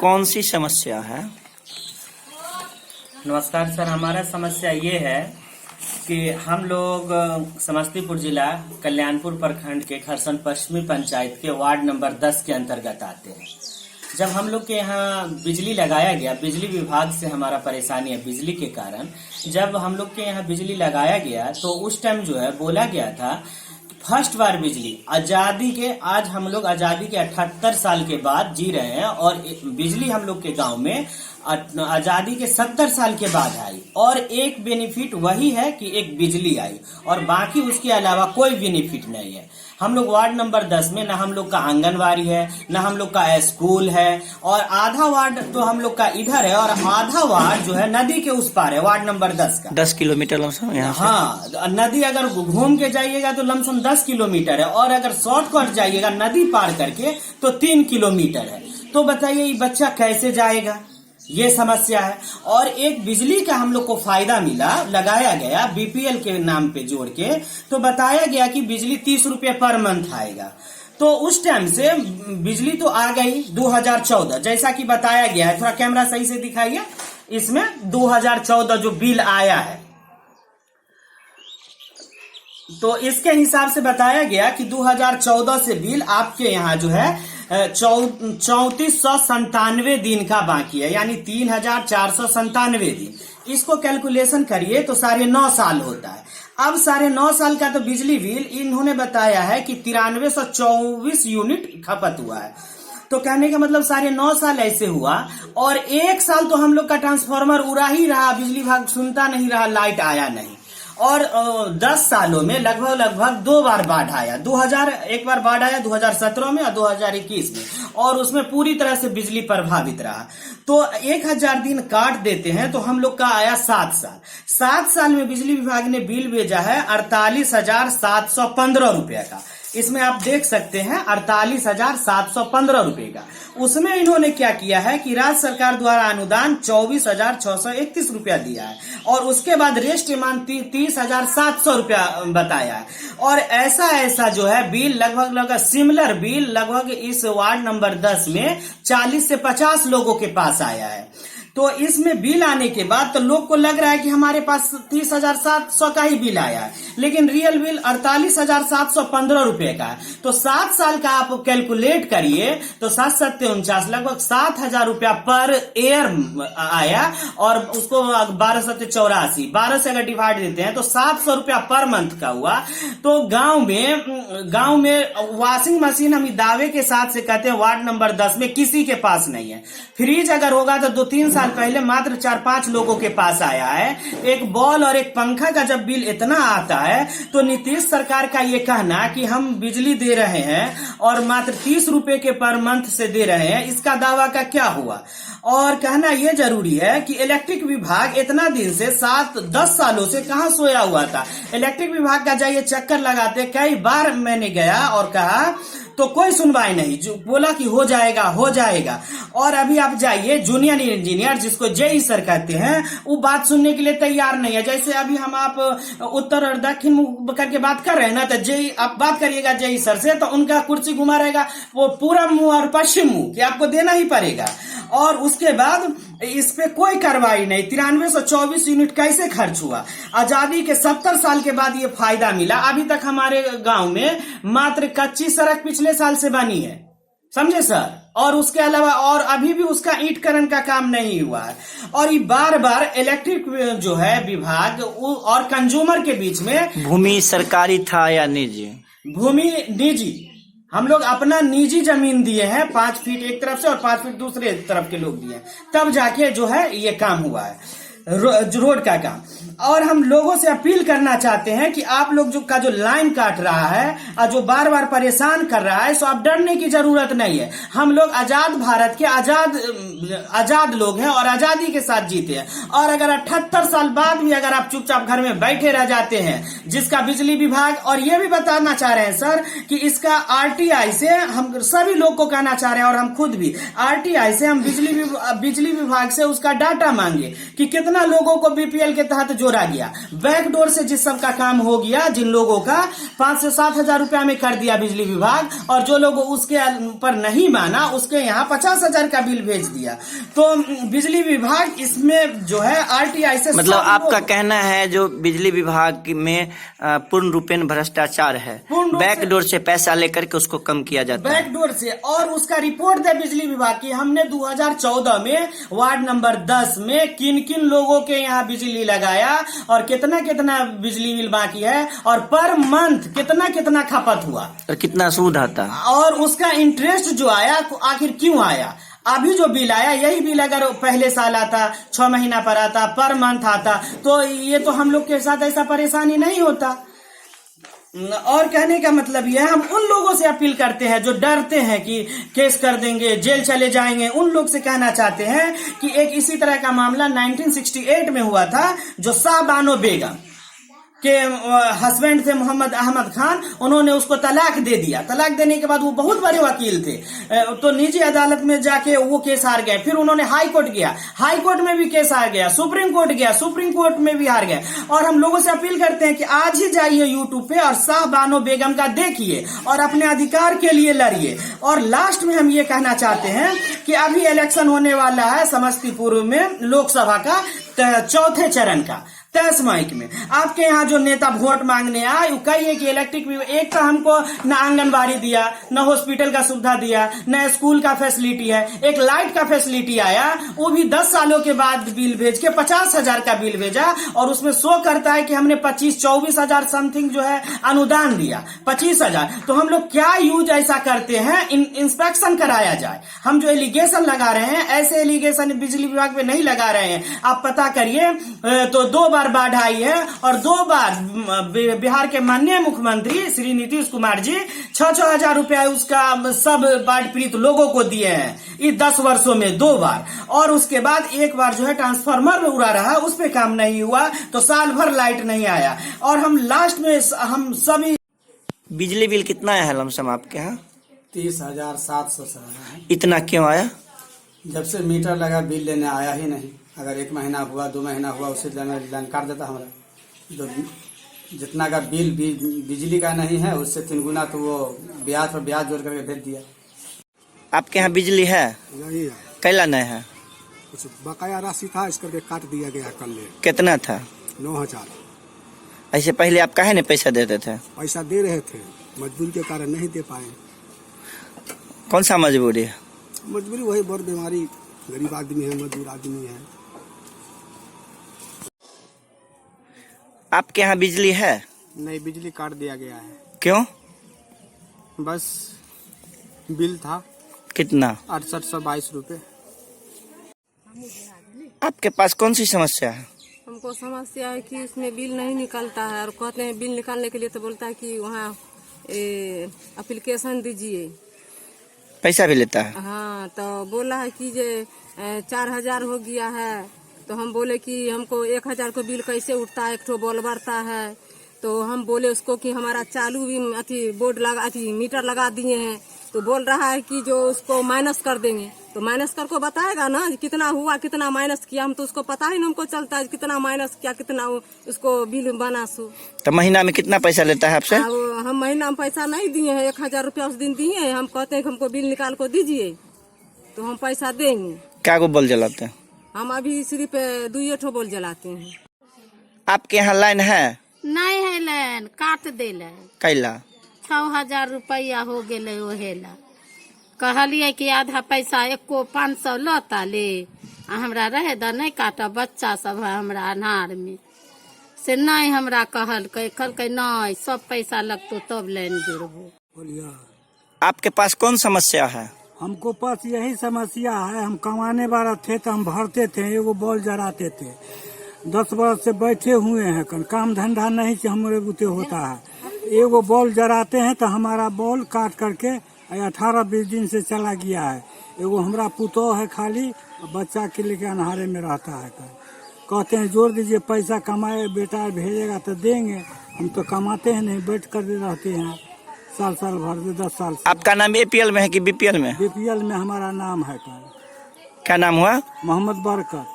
कौन सी समस्या है? नमस्कार सर, हमारा समस्या ये है कि हम लोग समस्तीपुर जिला कल्याणपुर प्रखंड के खरसन पश्चिमी पंचायत के वार्ड नंबर 10 के अंतर्गत आते हैं। जब हम लोग के यहाँ बिजली लगाया गया, बिजली विभाग से हमारा परेशानी है बिजली के कारण। जब हम लोग के यहाँ बिजली लगाया गया तो उस टाइम जो है बोला गया था फर्स्ट बार बिजली आजादी के, आज हम लोग आजादी के 78 साल के बाद जी रहे हैं और बिजली हम लोग के गांव में आजादी के 70 साल के बाद आई और एक बेनिफिट वही है कि एक बिजली आई और बाकी उसके अलावा कोई बेनिफिट नहीं है। हम लोग वार्ड नंबर 10 में ना हम लोग का आंगनवाड़ी है, ना हम लोग का स्कूल है और आधा वार्ड तो हम लोग का इधर है और आधा वार्ड जो है नदी के उस पार है। वार्ड नंबर 10 का 10 किलोमीटर लमसम यहाँ से। हाँ, नदी अगर घूम के जाइएगा तो लमसम 10 किलोमीटर है और अगर शॉर्टकट जाइएगा नदी पार करके तो 3 किलोमीटर है। तो बताइए ये बच्चा कैसे जाएगा, ये समस्या है। और एक बिजली का हम लोग को फायदा मिला, लगाया गया बीपीएल के नाम पे जोड़ के, तो बताया गया कि बिजली 30 रुपये पर मंथ आएगा। तो उस टाइम से बिजली तो आ गई 2014 जैसा कि बताया गया है। थोड़ा कैमरा सही से दिखाइए, इसमें 2014 जो बिल आया है तो इसके हिसाब से बताया गया कि 2014 से बिल आपके यहाँ जो है 3497 दिन का बाकी है, यानी 3497 दिन। इसको कैलकुलेशन करिए तो 9.5 साल होता है। अब 9.5 साल का तो बिजली बिल इन्होंने बताया है कि 9324 यूनिट खपत हुआ है। तो कहने का मतलब 9.5 साल ऐसे हुआ और 1 साल तो हम लोग का ट्रांसफार्मर उड़ा ही रहा, बिजली विभाग सुनता नहीं रहा, लाइट आया नहीं। और 10 सालों में लगभग 2 बार बाढ़ आया। 2000 एक बार बाढ़ आया 2017 में और 2021 में, और उसमें पूरी तरह से बिजली प्रभावित रहा। तो 1000 दिन काट देते हैं तो हम लोग का आया 7 साल। 7 साल में बिजली विभाग ने बिल भेजा है 48,715 रुपए का। इसमें आप देख सकते हैं 48,715 रुपए का। उसमें इन्होंने क्या किया है कि राज्य सरकार द्वारा अनुदान 24,631 रुपया दिया है और उसके बाद रेस्ट मान 30,700 रुपया बताया है। और ऐसा जो है बिल लगभग सिमिलर बिल लगभग इस वार्ड नंबर 10 में 40 से 50 लोगों के पास आया है। तो इसमें बिल आने के बाद तो लोग को लग रहा है कि हमारे पास 30,700 का ही बिल आया है, लेकिन रियल बिल 48,715 रुपए का है। तो 7 साल का आप कैलकुलेट करिए तो 7×7 लगभग 7,000 रुपया पर ईयर आया और उसको 1284 12 से अगर डिवाइड देते हैं तो 700 रुपया पर मंथ का हुआ। तो गांव में वॉशिंग मशीन हम दावे के साथ से कहते हैं वार्ड नंबर 10 में किसी के पास नहीं है। फ्रिज अगर होगा तो 2-3 साल पहले मात्र 4-5 लोगों के पास आया है। एक बॉल और एक पंखा का जब बिल इतना आता है तो नीतीश सरकार का ये कहना कि हम बिजली दे रहे हैं और मात्र 30 रुपए के पर मंथ से दे रहे हैं, इसका दावा का क्या हुआ। और कहना यह जरूरी है कि इलेक्ट्रिक विभाग इतना दिन से 7-10 सालों से कहां सोया हुआ था। इलेक्ट्रिक विभाग का जाइए चक्कर लगाते, कई बार मैंने गया और कहा तो कोई सुनवाई नहीं, जो बोला कि हो जाएगा। और अभी आप जाइए जूनियर इंजीनियर जिसको जेई सर कहते हैं, वो बात सुनने के लिए तैयार नहीं है। जैसे अभी हम आप उत्तर और दक्षिण मुंह करके बात कर रहे हैं ना, तो जेई आप बात करिएगा जेई सर से तो उनका कुर्सी घुमा रहेगा वो पूरब मुंह और पश्चिम मुंह कि आपको देना ही पड़ेगा। और उसके बाद इस पे कोई कार्रवाई नहीं। 9324 यूनिट कैसे खर्च हुआ? आजादी के 70 साल के बाद ये फायदा मिला। अभी तक हमारे गांव में मात्र कच्ची सड़क पिछले साल से बनी है, समझे सर, और उसके अलावा और अभी भी उसका ईंटकरण का काम नहीं हुआ है। और ये बार इलेक्ट्रिक जो है विभाग और कंज्यूमर के बीच में, भूमि सरकारी था या निजी? भूमि निजी, हम लोग अपना निजी जमीन दिए हैं 5 फीट एक तरफ से और 5 फीट दूसरे तरफ के लोग दिए, तब जाके जो है ये काम हुआ है रोड का काम। और हम लोगों से अपील करना चाहते हैं कि आप लोग जो लाइन काट रहा है और जो बार परेशान कर रहा है, सो आप डरने की जरूरत नहीं है। हम लोग आजाद भारत के आजाद लोग हैं और आजादी के साथ जीते हैं। और अगर 78 साल बाद भी अगर आप चुपचाप घर में बैठे रह जाते हैं, जिसका बिजली विभाग, और ये भी बताना चाह रहे हैं सर कि इसका आरटीआई से हम सभी लोग को कहना चाह रहे हैं और हम खुद भी आरटीआई से हम बिजली विभाग से उसका डाटा मांगे कि कितना कितना लोगों को बीपीएल के तहत जोड़ा गया, बैकडोर से जिस सब का काम हो गया, जिन लोगों का 5 से 7 हजार रुपया में कर दिया बिजली विभाग, और जो लोग उसके पर नहीं माना उसके यहाँ 50 हजार का बिल भेज दिया। तो बिजली विभाग इसमें जो है आरटीआई से, मतलब आपका कहना है जो बिजली विभाग में पूर्ण रूपेण भ्रष्टाचार है, बैकडोर से पैसा लेकर के उसको कम किया जाता है, बैकडोर से। और उसका रिपोर्ट दे बिजली विभाग की, हमने 2014 में वार्ड नंबर 10 में किन किन लोगों के यहाँ बिजली लगाया और कितना कितना बिजली बिल बाकी है, और पर मंथ कितना कितना खपत हुआ और कितना सूद आता, और उसका इंटरेस्ट जो आया आखिर क्यों आया। अभी जो बिल आया, यही बिल अगर पहले साल आता, 6 महीना पर आता, पर मंथ आता, तो ये तो हम लोग के साथ ऐसा परेशानी नहीं होता। और कहने का मतलब यह है, हम उन लोगों से अपील करते हैं जो डरते हैं कि केस कर देंगे, जेल चले जाएंगे, उन लोग से कहना चाहते हैं कि एक इसी तरह का मामला 1968 में हुआ था, जो शाह बानो बेगम के हस्बैंड थे मोहम्मद अहमद खान, उन्होंने उसको तलाक दे दिया। तलाक देने के बाद वो बहुत बड़े वकील थे, तो निजी अदालत में जाके वो केस हार गए। फिर उन्होंने हाई कोर्ट गया, हाई कोर्ट में भी केस हार गया, सुप्रीम कोर्ट गया, सुप्रीम कोर्ट में भी हार गए। और हम लोगों से अपील करते हैं कि आज ही जाइए यूट्यूब पे और शाह बानो बेगम का देखिए और अपने अधिकार के लिए लड़िए। और लास्ट में हम ये कहना चाहते हैं कि अभी इलेक्शन होने वाला है समस्तीपुर में लोकसभा का 4थे चरण का 23 मई में। आपके यहाँ जो नेता वोट मांगने आए, वो कहिए कि इलेक्ट्रिक, एक तो हमको न आंगनबाड़ी दिया, न हॉस्पिटल का सुविधा दिया, न स्कूल का फैसिलिटी है, एक लाइट का फैसिलिटी आया, वो भी 10 सालों के बाद बिल भेज के 50 हजार का बिल भेजा, और उसमें शो करता है कि हमने 24 हजार समथिंग जो है अनुदान दिया, 25 हजार। तो हम लोग क्या यूज ऐसा करते हैं, इंस्पेक्शन कराया जाए। हम जो एलिगेशन लगा रहे हैं, ऐसे एलिगेशन बिजली विभाग पे नहीं लगा रहे हैं। आप पता करिए, तो 2 बार बाढ़ आई है और 2 बार बिहार के माननीय मुख्यमंत्री श्री नीतीश कुमार जी 6-6 हजार रुपया उसका सब बाढ़ पीड़ित लोगों को दिए हैं, इस 10 वर्षों में 2 बार। और उसके बाद एक बार जो है ट्रांसफार्मर में उड़ा रहा, उस पे काम नहीं हुआ, तो साल भर लाइट नहीं आया। और हम लास्ट में हम सभी, बिजली बिल कितना आया है लमसम आपके यहाँ? 30,700 से आया है। इतना क्यों आया? जब से मीटर लगा बिल लेने आया ही नहीं। अगर 1 महीना हुआ, 2 महीना हुआ, उससे लाइन काट देता हमारा। तो जितना का बिल बिजली का नहीं है, उससे 3 गुना तो वो ब्याज पर ब्याज जोड़ करके भेज दिया। आपके यहाँ बिजली है? नहीं है, कैला नहीं है? कुछ बकाया राशि था, इस करके काट दिया गया कल। कितना था? 9,000। ऐसे पहले आप काहे नहीं पैसा देते थे? पैसा दे रहे थे, मजबूरी के कारण नहीं दे पाए। कौन सा मजबूरी है? मजबूरी वही बड़ बीमारी, गरीब आदमी है, मजदूर आदमी है। आपके यहाँ बिजली है? नहीं, बिजली काट दिया गया है। क्यों? बस बिल था कितना? 6822 रुपये। आपके पास कौन सी समस्या है? हमको समस्या है कि उसमें बिल नहीं निकलता है, और कहते हैं बिल निकालने के लिए तो बोलता है कि वहाँ एप्लीकेशन दीजिए, पैसा भी लेता है। हाँ, तो बोला है कि जे 4,000 हो गया है। तो हम बोले कि हमको 1,000 को बिल कैसे उठता है, एक ठो बॉल बढ़ता है। तो हम बोले उसको कि हमारा चालू भी बोर्ड लगा, मीटर लगा दिए हैं। तो बोल रहा है कि जो उसको माइनस कर देंगे। तो माइनस कर को बताएगा ना कितना हुआ, कितना माइनस किया। हम तो उसको पता ही नहीं हमको चलता है कितना माइनस किया, कितना उसको बिल बना सो। तो महीना में कितना पैसा लेता है आपसे? हम महीना में पैसा नहीं दिए हैं, 1,000 रुपया उस दिन दिए हैं। हम कहते हैं कि हमको बिल निकाल को दीजिए, तो हम पैसा देंगे। क्या को बल्ब जलाते हैं? हम अभी सिर्फ 2 ठो बल्ब जलाते हैं। आपके यहाँ लाइन है? नहीं है लाइन, काट देले। कैला? 6,000 रुपया हो गए। ओहेला कहलिए कि आधा पैसा एको 500 लता ले, हमरा रहे द नहीं काटा, बच्चा सब है हमरा अनार में से। नहीं हमरा कहलकै नहीं, सब पैसा लगतो तब लाइन गिरबो। बोलिए, आपके पास कौन समस्या है? हमको पास यही समस्या है। हम कमाने वाला थे तो हम भरते थे, एगो बॉल जलाते थे। 10 वर्ष से बैठे हुए हैं, काम धंधा नहीं से हमारे बुते होता है। एगो बॉल जलाते हैं तो हमारा बॉल काट करके 18-20 दिन से चला गया है। एगो हमारा पुतौह है खाली, बच्चा के लेके अनहारे में रहता है। कहते हैं जोड़ दीजिए, पैसा कमाए बेटा भेजेगा तो देंगे। हम तो कमाते हैं नहीं, बैठ कर रहते हैं साल भर से 10 साल से। आपका नाम APL में है कि BPL में? BPL में हमारा नाम है। क्या नाम हुआ? मोहम्मद बरकत।